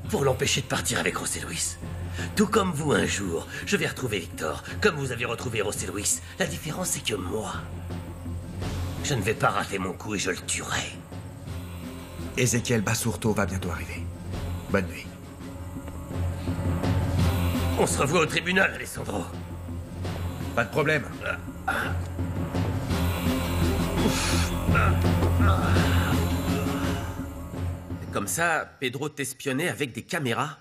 pour l'empêcher de partir avec José Luis. Tout comme vous un jour, je vais retrouver Victor, comme vous avez retrouvé José Luis. La différence c'est que moi, je ne vais pas rater mon coup et je le tuerai. Ezequiel Basurto va bientôt arriver. Bonne nuit. On se revoit au tribunal, Alessandro. Pas de problème. Comme ça, Pedro t'espionnait avec des caméras?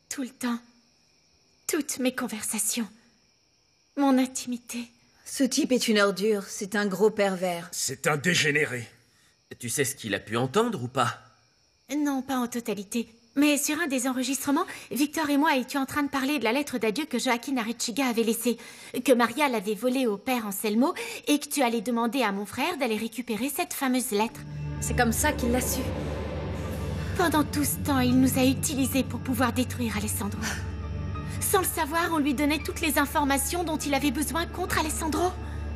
Tout le temps. Toutes mes conversations. Mon intimité. Ce type est une ordure, c'est un gros pervers. C'est un dégénéré. Tu sais ce qu'il a pu entendre ou pas? Non, pas en totalité. Mais sur un des enregistrements, Victor et moi étions en train de parler de la lettre d'adieu que Joaquin Arechiga avait laissée, que Maria l'avait volée au père Anselmo et que tu allais demander à mon frère d'aller récupérer cette fameuse lettre. C'est comme ça qu'il l'a su. Pendant tout ce temps, il nous a utilisés pour pouvoir détruire Alessandro. Sans le savoir, on lui donnait toutes les informations dont il avait besoin contre Alessandro.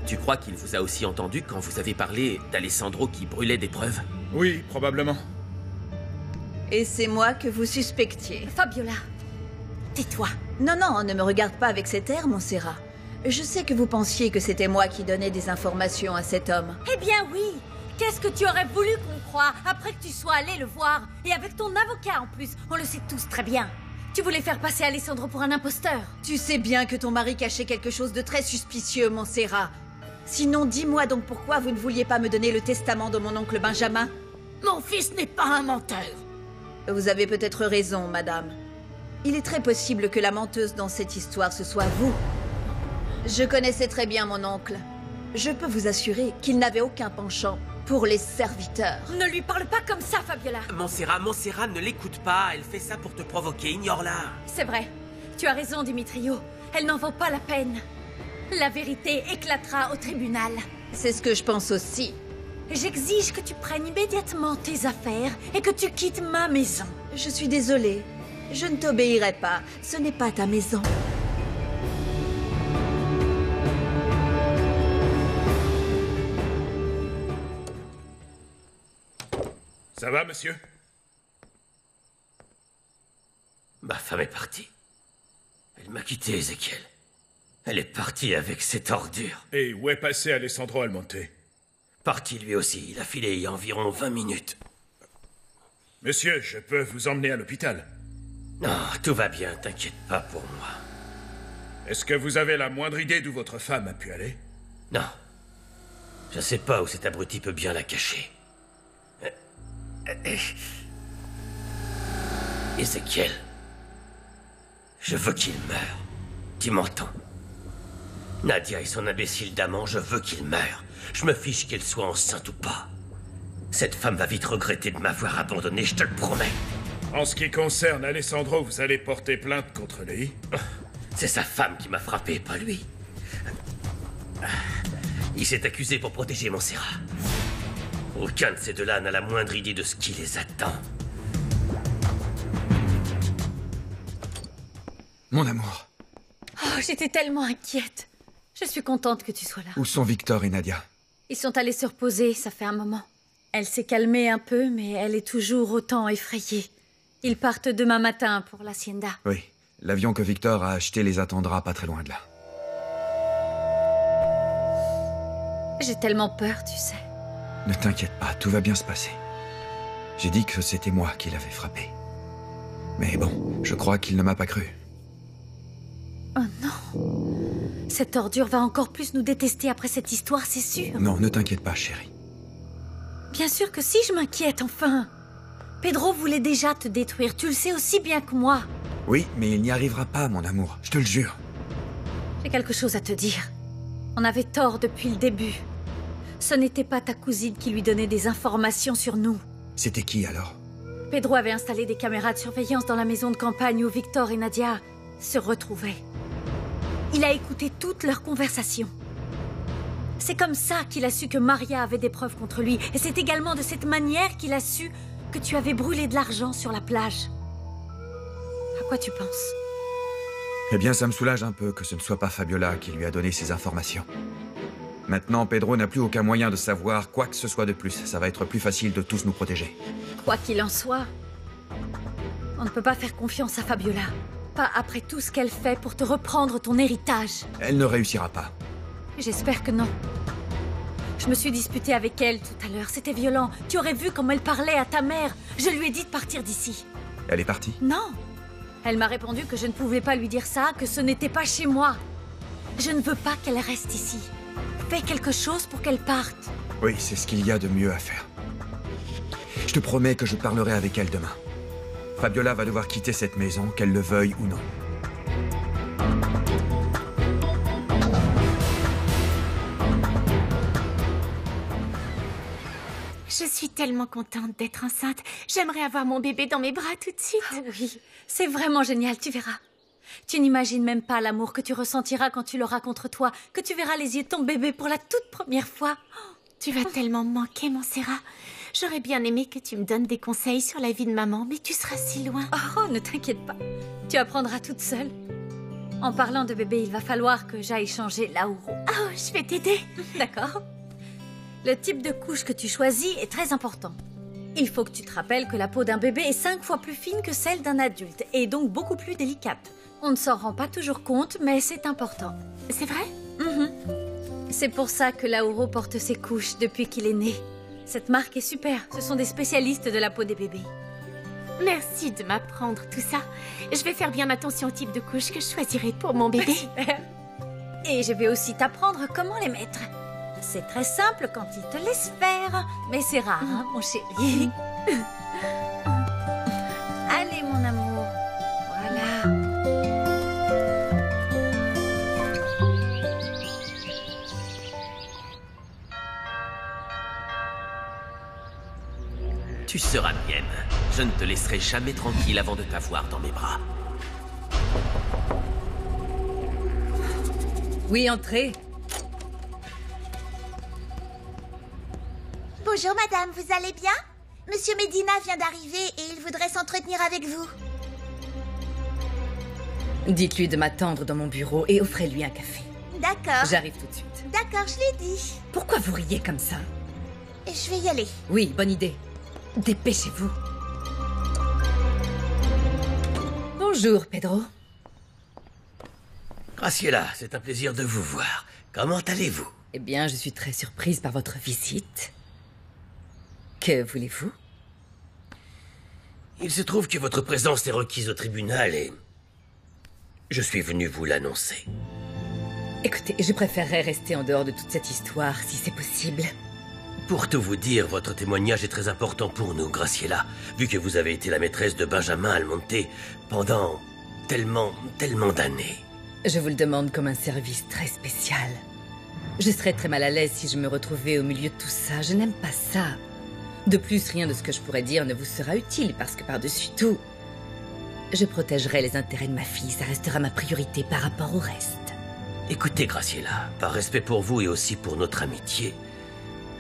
Tu crois qu'il vous a aussi entendu quand vous avez parlé d'Alessandro qui brûlait des preuves? Oui, probablement. Et c'est moi que vous suspectiez. Fabiola, tais-toi. Non, non, ne me regarde pas avec cet air, Montserrat. Je sais que vous pensiez que c'était moi qui donnais des informations à cet homme. Eh bien oui. Qu'est-ce que tu aurais voulu qu'on croie après que tu sois allé le voir? Et avec ton avocat en plus, on le sait tous très bien. Tu voulais faire passer Alessandro pour un imposteur. Tu sais bien que ton mari cachait quelque chose de très suspicieux, Montserrat. Sinon, dis-moi donc pourquoi vous ne vouliez pas me donner le testament de mon oncle Benjamin? Mon fils n'est pas un menteur. Vous avez peut-être raison, madame. Il est très possible que la menteuse dans cette histoire, ce soit vous. Je connaissais très bien mon oncle. Je peux vous assurer qu'il n'avait aucun penchant pour les serviteurs. Ne lui parle pas comme ça, Fabiola. Montserrat, ne l'écoute pas. Elle fait ça pour te provoquer, ignore-la. C'est vrai. Tu as raison, Dimitrio. Elle n'en vaut pas la peine. La vérité éclatera au tribunal. C'est ce que je pense aussi. J'exige que tu prennes immédiatement tes affaires et que tu quittes ma maison. Je suis désolée. Je ne t'obéirai pas. Ce n'est pas ta maison. Ça va, monsieur? Ma femme est partie. Elle m'a quitté, Ezequiel. Elle est partie avec cette ordure. Et où est passé Alessandro Almonte? Parti lui aussi. Il a filé il y a environ 20 minutes. Monsieur, je peux vous emmener à l'hôpital. Non, tout va bien, t'inquiète pas pour moi. Est-ce que vous avez la moindre idée d'où votre femme a pu aller? Non. Je sais pas où cet abruti peut bien la cacher. Ezequiel. Je veux qu'il meure. Tu m'entends? Nadia et son imbécile d'amant, je veux qu'il meure. Je me fiche qu'elle soit enceinte ou pas. Cette femme va vite regretter de m'avoir abandonné, je te le promets. En ce qui concerne Alessandro, vous allez porter plainte contre lui? C'est sa femme qui m'a frappé, pas lui. Il s'est accusé pour protéger Montserrat. Aucun de ces deux-là n'a la moindre idée de ce qui les attend. Mon amour, Oh, j'étais tellement inquiète. Je suis contente que tu sois là. où sont Victor et Nadia? Ils sont allés se reposer, ça fait un moment. Elle s'est calmée un peu, mais elle est toujours autant effrayée. Ils partent demain matin pour l'hacienda. Oui, l'avion que Victor a acheté les attendra pas très loin de là. J'ai tellement peur, tu sais. Ne t'inquiète pas, tout va bien se passer. J'ai dit que c'était moi qui l'avais frappé. Mais bon, je crois qu'il ne m'a pas cru. Oh non. Cette ordure va encore plus nous détester après cette histoire, c'est sûr. Non, ne t'inquiète pas, chérie. Bien sûr que si, je m'inquiète, enfin. Pedro voulait déjà te détruire, tu le sais aussi bien que moi. Oui, mais il n'y arrivera pas, mon amour, je te le jure. J'ai quelque chose à te dire. On avait tort depuis le début. Ce n'était pas ta cousine qui lui donnait des informations sur nous. C'était qui, alors? Pedro avait installé des caméras de surveillance dans la maison de campagne où Victor et Nadia se retrouvaient. Il a écouté toutes leurs conversations. C'est comme ça qu'il a su que Maria avait des preuves contre lui. Et c'est également de cette manière qu'il a su que tu avais brûlé de l'argent sur la plage. À quoi tu penses? Eh bien, ça me soulage un peu que ce ne soit pas Fabiola qui lui a donné ces informations. Maintenant, Pedro n'a plus aucun moyen de savoir quoi que ce soit de plus. Ça va être plus facile de tous nous protéger. Quoi qu'il en soit, On ne peut pas faire confiance à Fabiola. Pas après tout ce qu'elle fait pour te reprendre ton héritage. Elle ne réussira pas. J'espère que non. Je me suis disputée avec elle tout à l'heure. C'était violent. Tu aurais vu comment elle parlait à ta mère. Je lui ai dit de partir d'ici. Elle est partie? Non. Elle m'a répondu que je ne pouvais pas lui dire ça, que ce n'était pas chez moi. Je ne veux pas qu'elle reste ici. Fais quelque chose pour qu'elle parte. Oui, c'est ce qu'il y a de mieux à faire. Je te promets que je parlerai avec elle demain. Fabiola va devoir quitter cette maison, qu'elle le veuille ou non. Je suis tellement contente d'être enceinte. J'aimerais avoir mon bébé dans mes bras tout de suite. Oh oui, c'est vraiment génial, tu verras. Tu n'imagines même pas l'amour que tu ressentiras quand tu l'auras contre toi, que tu verras les yeux de ton bébé pour la toute première fois. Tu vas tellement me manquer, Montserrat. J'aurais bien aimé que tu me donnes des conseils sur la vie de maman, mais tu seras si loin. Oh, ne t'inquiète pas. Tu apprendras toute seule. En parlant de bébé, il va falloir que j'aille changer Lauro. Oh, je vais t'aider. D'accord. Le type de couche que tu choisis est très important. Il faut que tu te rappelles que la peau d'un bébé est 5 fois plus fine que celle d'un adulte, et donc beaucoup plus délicate. On ne s'en rend pas toujours compte, mais c'est important. C'est vrai? C'est pour ça que Lauro porte ses couches depuis qu'il est né. Cette marque est super. Ce sont des spécialistes de la peau des bébés. Merci de m'apprendre tout ça. Je vais faire bien attention au type de couche que je choisirai pour mon bébé. Super. Et je vais aussi t'apprendre comment les mettre. C'est très simple quand ils te laissent faire. Mais c'est rare, hein, mon chéri. Allez, mon amour. Voilà. Tu seras mienne. Je ne te laisserai jamais tranquille avant de t'avoir dans mes bras. Oui, entrez. Bonjour madame, vous allez bien? Monsieur Medina vient d'arriver et il voudrait s'entretenir avec vous. Dites-lui de m'attendre dans mon bureau et offrez-lui un café. D'accord. J'arrive tout de suite. D'accord, je l'ai dit. Pourquoi vous riez comme ça? Je vais y aller. Oui, bonne idée. Dépêchez-vous. Bonjour, Pedro. Graciela, c'est un plaisir de vous voir. Comment allez-vous? Eh bien, je suis très surprise par votre visite. Que voulez-vous? Il se trouve que votre présence est requise au tribunal et... je suis venu vous l'annoncer. Écoutez, je préférerais rester en dehors de toute cette histoire, si c'est possible. Pour tout vous dire, votre témoignage est très important pour nous, Graciela, vu que vous avez été la maîtresse de Benjamin Almonte pendant tellement d'années. Je vous le demande comme un service très spécial. Je serais très mal à l'aise si je me retrouvais au milieu de tout ça. Je n'aime pas ça. De plus, rien de ce que je pourrais dire ne vous sera utile, parce que par-dessus tout, je protégerai les intérêts de ma fille. Ça restera ma priorité par rapport au reste. Écoutez, Graciela, par respect pour vous et aussi pour notre amitié,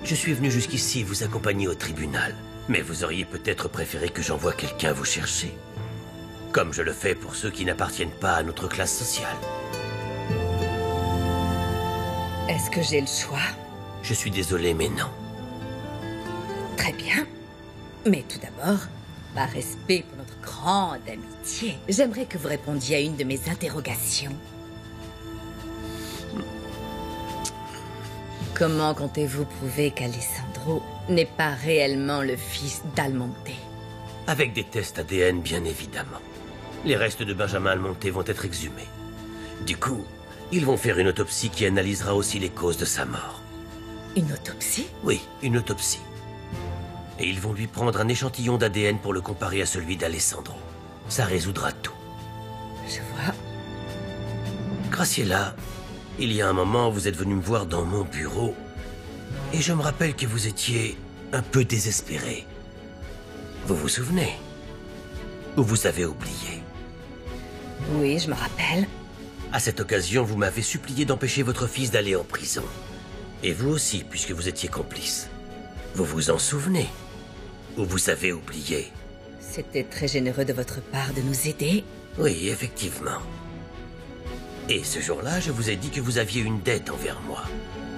je suis venu jusqu'ici vous accompagner au tribunal. Mais vous auriez peut-être préféré que j'envoie quelqu'un vous chercher. Comme je le fais pour ceux qui n'appartiennent pas à notre classe sociale. Est-ce que j'ai le choix? Je suis désolé, mais non. Très bien. Mais tout d'abord, par respect pour notre grande amitié, j'aimerais que vous répondiez à une de mes interrogations. Comment comptez-vous prouver qu'Alessandro n'est pas réellement le fils d'Almonte? Avec des tests ADN, bien évidemment. Les restes de Benjamin Almonte vont être exhumés. Du coup, ils vont faire une autopsie qui analysera aussi les causes de sa mort. Une autopsie? Oui, une autopsie. Et ils vont lui prendre un échantillon d'ADN pour le comparer à celui d'Alessandro. Ça résoudra tout. Je vois. Graciela, il y a un moment, vous êtes venu me voir dans mon bureau. Et je me rappelle que vous étiez un peu désespéré. Vous vous souvenez? Ou vous avez oublié? Oui, je me rappelle. À cette occasion, vous m'avez supplié d'empêcher votre fils d'aller en prison. Et vous aussi, puisque vous étiez complice. Vous vous en souvenez? Ou vous avez oublié? C'était très généreux de votre part de nous aider. Oui, effectivement. Et ce jour-là, je vous ai dit que vous aviez une dette envers moi.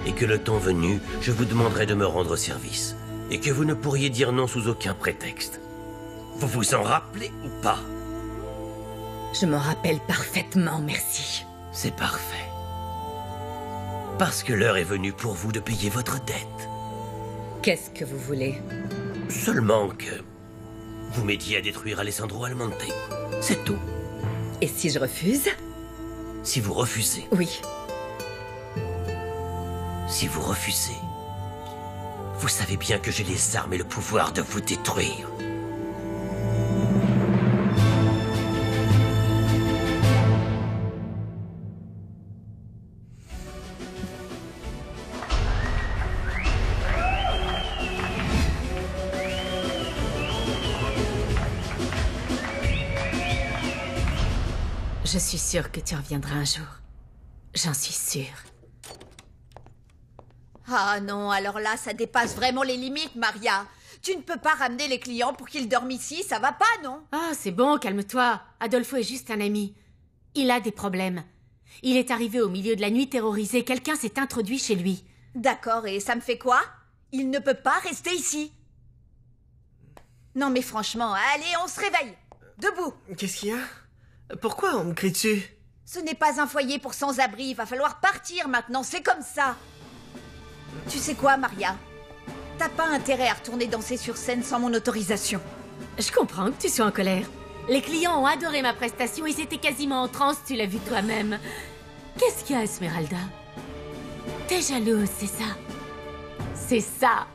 Et que le temps venu, je vous demanderais de me rendre service. Et que vous ne pourriez dire non sous aucun prétexte. Vous vous en rappelez ou pas? Je m'en rappelle parfaitement, merci. C'est parfait. Parce que l'heure est venue pour vous de payer votre dette. Qu'est-ce que vous voulez? Seulement que vous m'aidiez à détruire Alessandro Almonte. C'est tout. Et si je refuse? Si vous refusez. Oui. Si vous refusez, vous savez bien que j'ai les armes et le pouvoir de vous détruire. Je suis sûre que tu reviendras un jour. J'en suis sûre. Ah non, alors là, ça dépasse vraiment les limites, Maria. Tu ne peux pas ramener les clients pour qu'ils dorment ici, ça va pas, non? Oh, c'est bon, calme-toi. Adolfo est juste un ami. Il a des problèmes. Il est arrivé au milieu de la nuit terrorisé. Quelqu'un s'est introduit chez lui. D'accord, et ça me fait quoi? Il ne peut pas rester ici. Non mais franchement, allez, on se réveille. Debout. Qu'est-ce qu'il y a? Pourquoi on me crie dessus? Ce n'est pas un foyer pour sans-abri, il va falloir partir maintenant, c'est comme ça. Tu sais quoi, Maria? T'as pas intérêt à retourner danser sur scène sans mon autorisation. Je comprends que tu sois en colère. Les clients ont adoré ma prestation, ils étaient quasiment en transe, tu l'as vu toi-même. Qu'est-ce qu'il y a, Esmeralda? T'es jalouse, c'est ça? C'est ça.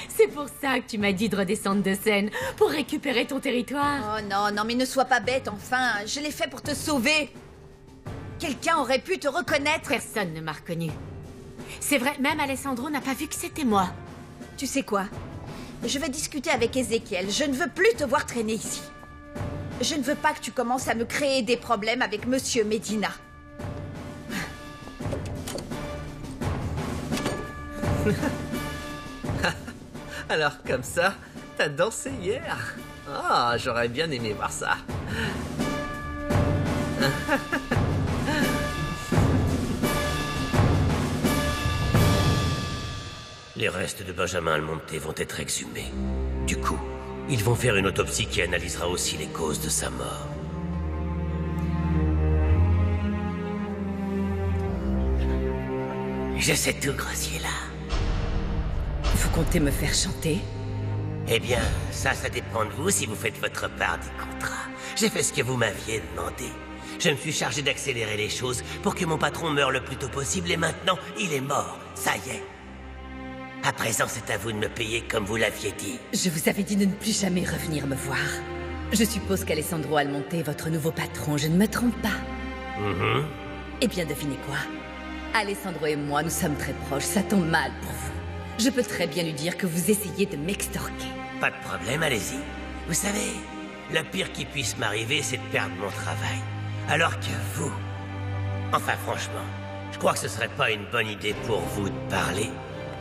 C'est pour ça que tu m'as dit de redescendre de scène, pour récupérer ton territoire. Oh non, non, mais ne sois pas bête, enfin. Je l'ai fait pour te sauver. Quelqu'un aurait pu te reconnaître. Personne ne m'a reconnu. C'est vrai, même Alessandro n'a pas vu que c'était moi. Tu sais quoi? Je vais discuter avec Ezekiel. Je ne veux plus te voir traîner ici. Je ne veux pas que tu commences à me créer des problèmes avec Monsieur Medina. Alors comme ça, t'as dansé hier? Ah, j'aurais bien aimé voir ça. Les restes de Benjamin Almonte vont être exhumés. Du coup, ils vont faire une autopsie qui analysera aussi les causes de sa mort. Je sais tout, Graciela. Vous comptez me faire chanter? Eh bien, ça dépend de vous si vous faites votre part du contrat. J'ai fait ce que vous m'aviez demandé. Je me suis chargé d'accélérer les choses pour que mon patron meure le plus tôt possible et maintenant, il est mort. Ça y est. À présent, c'est à vous de me payer comme vous l'aviez dit. Je vous avais dit de ne plus jamais revenir me voir. Je suppose qu'Alessandro Almonte est votre nouveau patron, je ne me trompe pas. Eh bien, devinez quoi? Alessandro et moi, nous sommes très proches, ça tombe mal pour vous. Je peux très bien lui dire que vous essayez de m'extorquer. Pas de problème, allez-y. Vous savez, le pire qui puisse m'arriver, c'est de perdre mon travail. Alors que vous... Enfin, franchement, je crois que ce serait pas une bonne idée pour vous de parler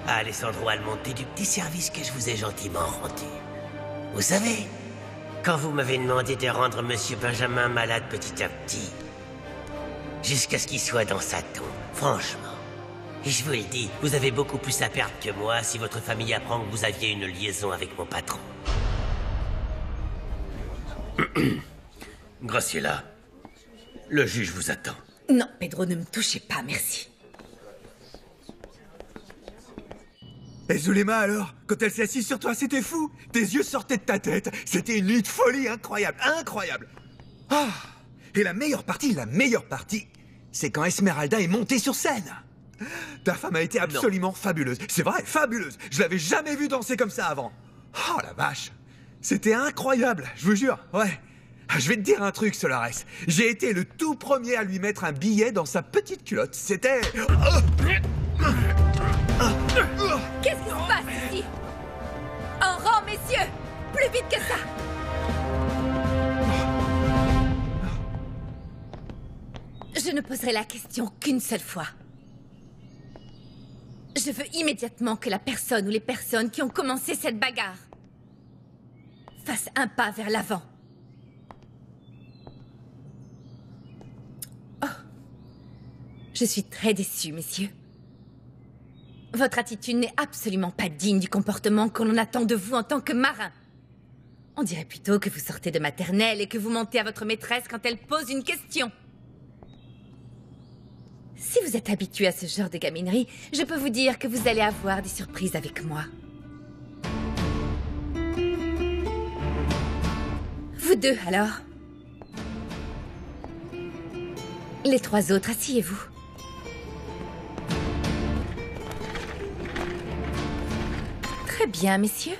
à Alessandro Almonte du petit service que je vous ai gentiment rendu. Vous savez, quand vous m'avez demandé de rendre Monsieur Benjamin malade petit à petit, jusqu'à ce qu'il soit dans sa tombe, franchement, et je vous le dis, vous avez beaucoup plus à perdre que moi si votre famille apprend que vous aviez une liaison avec mon patron. Graciela, le juge vous attend. Non, Pedro, ne me touchez pas, merci. Et Zulema alors? Quand elle s'est assise sur toi, c'était fou! Tes yeux sortaient de ta tête! C'était une nuit de folie incroyable, incroyable! Ah! Et la meilleure partie, c'est quand Esmeralda est montée sur scène! Ta femme a été absolument fabuleuse. C'est vrai, fabuleuse! Je l'avais jamais vue danser comme ça avant! Oh la vache! C'était incroyable, je vous jure, ouais! Je vais te dire un truc, Solares. J'ai été le tout premier à lui mettre un billet dans sa petite culotte. C'était... Qu'est-ce qui se passe ici? En rang, messieurs! Plus vite que ça! Je ne poserai la question qu'une seule fois. Je veux immédiatement que la personne ou les personnes qui ont commencé cette bagarre fassent un pas vers l'avant. Oh. Je suis très déçue, messieurs. Votre attitude n'est absolument pas digne du comportement qu'on en attend de vous en tant que marin. On dirait plutôt que vous sortez de maternelle et que vous mentez à votre maîtresse quand elle pose une question. Si vous êtes habitué à ce genre de gaminerie, je peux vous dire que vous allez avoir des surprises avec moi. Vous deux, alors. Les trois autres, asseyez-vous. Très bien, messieurs.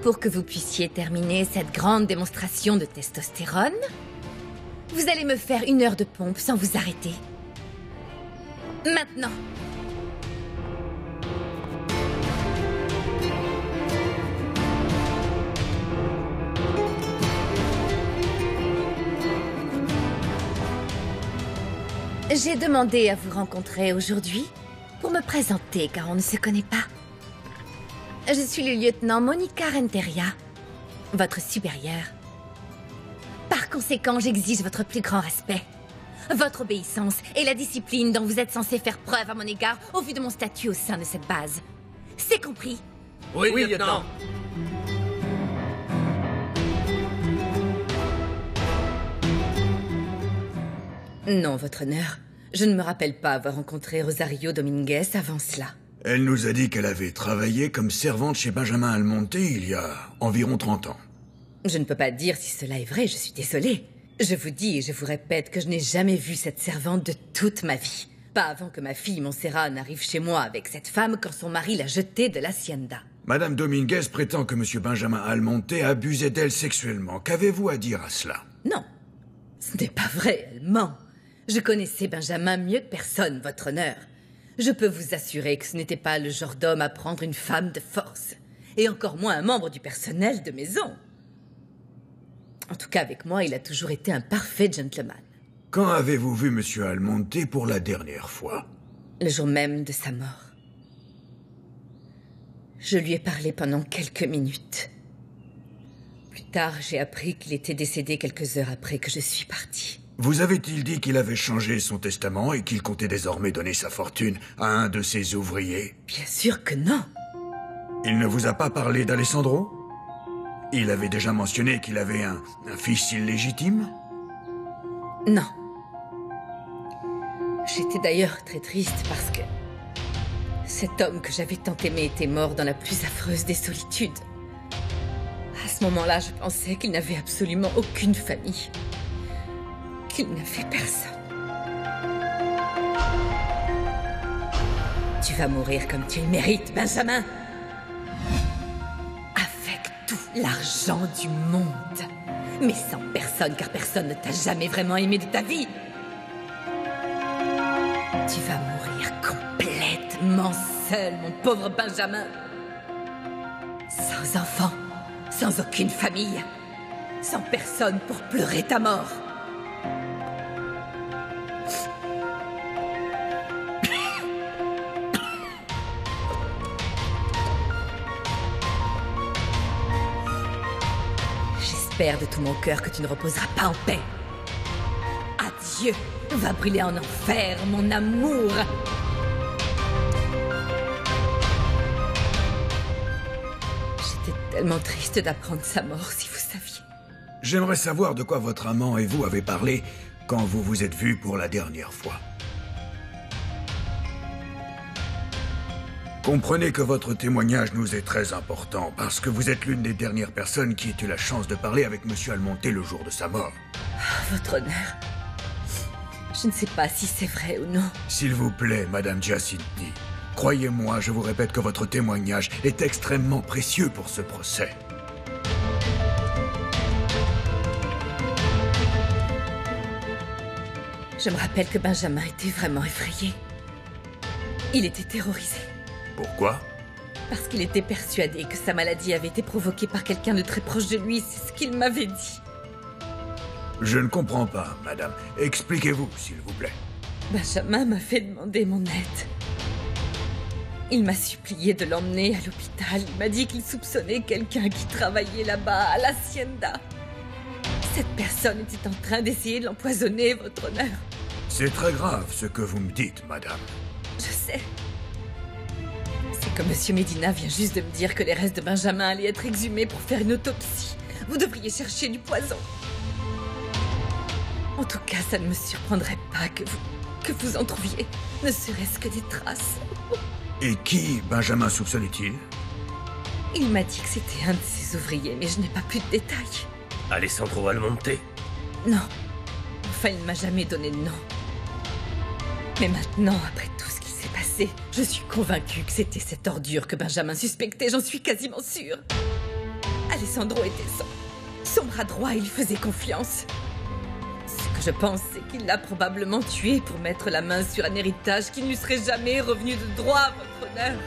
Pour que vous puissiez terminer cette grande démonstration de testostérone, vous allez me faire 1 heure de pompe sans vous arrêter. Maintenant. J'ai demandé à vous rencontrer aujourd'hui pour me présenter car on ne se connaît pas. Je suis le lieutenant Monica Renteria, votre supérieure. Par conséquent, j'exige votre plus grand respect, votre obéissance et la discipline dont vous êtes censé faire preuve à mon égard au vu de mon statut au sein de cette base. C'est compris? Oui, lieutenant. Non, votre honneur. Je ne me rappelle pas avoir rencontré Rosario Dominguez avant cela. Elle nous a dit qu'elle avait travaillé comme servante chez Benjamin Almonte il y a environ 30 ans. Je ne peux pas dire si cela est vrai, je suis désolée. Je vous dis et je vous répète que je n'ai jamais vu cette servante de toute ma vie. Pas avant que ma fille Montserrat n'arrive chez moi avec cette femme quand son mari l'a jetée de l'hacienda. Madame Dominguez prétend que Monsieur Benjamin Almonte abusait d'elle sexuellement. Qu'avez-vous à dire à cela? Non, ce n'est pas vrai, elle ment. Je connaissais Benjamin mieux que personne, votre honneur. Je peux vous assurer que ce n'était pas le genre d'homme à prendre une femme de force. Et encore moins un membre du personnel de maison. En tout cas, avec moi, il a toujours été un parfait gentleman. Quand avez-vous vu Monsieur Almonte pour la dernière fois? Le jour même de sa mort. Je lui ai parlé pendant quelques minutes. Plus tard, j'ai appris qu'il était décédé quelques heures après que je suis partie. Vous avait-il dit qu'il avait changé son testament et qu'il comptait désormais donner sa fortune à un de ses ouvriers? Bien sûr que non. Il ne vous a pas parlé d'Alessandro? Il avait déjà mentionné qu'il avait un fils illégitime? Non. J'étais d'ailleurs très triste parce que cet homme que j'avais tant aimé était mort dans la plus affreuse des solitudes. À ce moment-là, je pensais qu'il n'avait absolument aucune famille. Qu'il n'avait personne. Tu vas mourir comme tu le mérites, Benjamin. Avec tout l'argent du monde. Mais sans personne, car personne ne t'a jamais vraiment aimé de ta vie. Tu vas mourir complètement seul, mon pauvre Benjamin. Sans enfant, sans aucune famille, sans personne pour pleurer ta mort. J'espère de tout mon cœur que tu ne reposeras pas en paix. Adieu, va brûler en enfer, mon amour. J'étais tellement triste d'apprendre sa mort, si vous saviez. J'aimerais savoir de quoi votre amant et vous avez parlé quand vous vous êtes vus pour la dernière fois. Comprenez que votre témoignage nous est très important, parce que vous êtes l'une des dernières personnes qui ait eu la chance de parler avec Monsieur Almonte le jour de sa mort. Votre honneur, je ne sais pas si c'est vrai ou non. S'il vous plaît, Madame Giacinti, croyez-moi, je vous répète que votre témoignage est extrêmement précieux pour ce procès. Je me rappelle que Benjamin était vraiment effrayé. Il était terrorisé. Pourquoi? Parce qu'il était persuadé que sa maladie avait été provoquée par quelqu'un de très proche de lui, c'est ce qu'il m'avait dit. Je ne comprends pas, madame. Expliquez-vous, s'il vous plaît. Benjamin m'a fait demander mon aide. Il m'a supplié de l'emmener à l'hôpital. Il m'a dit qu'il soupçonnait quelqu'un qui travaillait là-bas, à l'hacienda. Cette personne était en train d'essayer de l'empoisonner, votre honneur. C'est très grave ce que vous me dites, madame. Je sais. C'est que Monsieur Medina vient juste de me dire que les restes de Benjamin allaient être exhumés pour faire une autopsie. Vous devriez chercher du poison. En tout cas, ça ne me surprendrait pas que vous en trouviez, ne serait-ce que des traces. Et qui Benjamin soupçonnait-il? Il m'a dit que c'était un de ses ouvriers, mais je n'ai pas plus de détails. Alessandro Almonte? Non. Enfin, il ne m'a jamais donné de nom. Mais maintenant, après tout ce qui s'est passé, je suis convaincue que c'était cette ordure que Benjamin suspectait, j'en suis quasiment sûre. Alessandro était son bras droit, il lui faisait confiance. Ce que je pense, c'est qu'il l'a probablement tué pour mettre la main sur un héritage qui ne lui serait jamais revenu de droit, votre honneur.